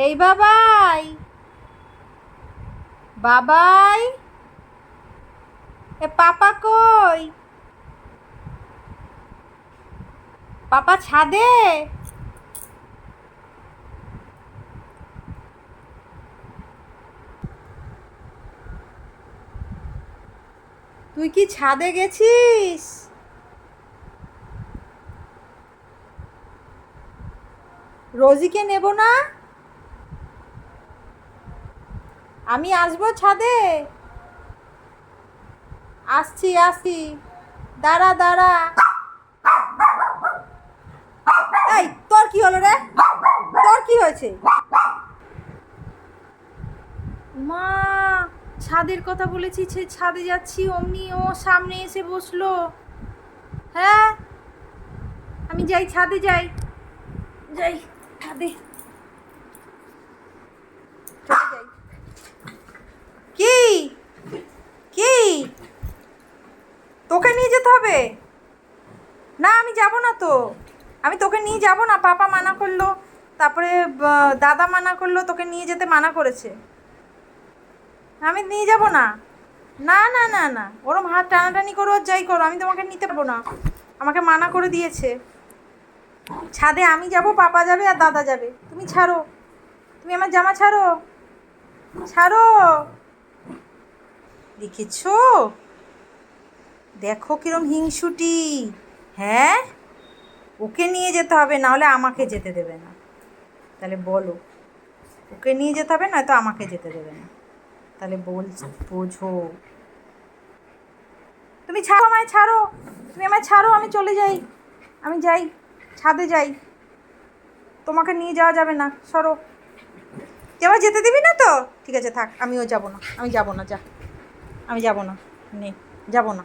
এই বাবাই, বাবাই, এ পাপা কই? পাপা ছাদে? তুই কি ছাদে গেছিস? রোজিকে নেব না? আমি আসবো ছাদে। আসছি আসছি, দাঁড়া দাঁড়া। এই তোর কি হলো রে? তোর কি হয়েছে? মা, ছাদের কথা বলেছি, সে ছাদে যাচ্ছি, অমনি ও সামনে এসে বসলো। হ্যাঁ, আমি যাই, ছাদে যাই, যাই ছাদে, চলে যাই। কি কি তোকে নিয়ে যেতে হবে? না, আমি যাব না তো। আমি তোকে নিয়ে যাব না, পাপা মানা করলো, তারপরে দাদা মানা করলো, তোকে নিয়ে যেতে মানা করেছে। আমি নিয়ে যাব না। না না না না, ওরম হাত টানাটানি করো আর যাই করো, আমি তোমাকে নিতে পারবো না। আমাকে মানা করে দিয়েছে। ছাদে আমি যাব, পাপা যাবে আর দাদা যাবে। তুমি ছাড়ো, তুমি আমার জামা ছাড়ো, ছাড়ো। দেখেছো? দেখো কিরম হিংসুটি। হ্যাঁ, ওকে নিয়ে যেতে হবে, নাহলে আমাকে যেতে দেবে না। তাহলে বলো, ওকে নিয়ে যেতে হবে, নয়তো আমাকে যেতে দেবে না। তাহলে বোঝো। তুমি ছাড়ো, আমায় ছাড়ো, তুমি আমায় ছাড়ো, আমি চলে যাই, আমি যাই, ছাদে যাই। তোমাকে নিয়ে যাওয়া যাবে না, সরো। তুই আমার যেতে দিবি না তো? ঠিক আছে থাক, আমিও যাব না, আমি যাব না, যা। আমি যাব না, নে, যাব না।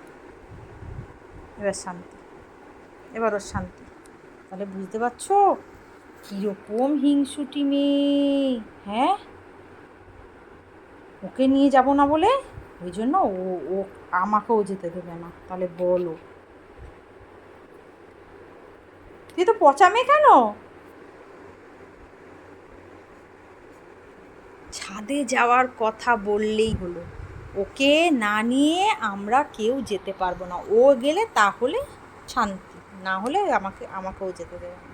এবার শান্তি, এবার ওর শান্তি। তাহলে বুঝতে পারছো কীরকম হিংসুটি মেয়ে? হ্যাঁ, ওকে নিয়ে যাব না বলে ওই জন্য ও ও আমাকেও যেতে দেবে না। তাহলে বলো, তুই তো পচা মেয়ে কেন? ছাদে যাওয়ার কথা বললেই হলো, ওকে না নিয়ে আমরা কেউ যেতে পারবো না। ও গেলে তাহলে শান্তি, না হলে আমাকেও যেতে দেবে না।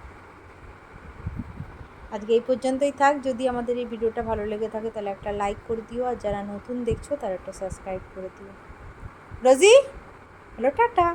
আজকে এই পর্যন্তই থাক। যদি আমাদের এই ভিডিওটা ভালো লেগে থাকে তাহলে একটা লাইক করে দিও, আর যারা নতুন দেখছো তারা একটা সাবস্ক্রাইব করে দিও। রোজি, হ্যালো, টাটা।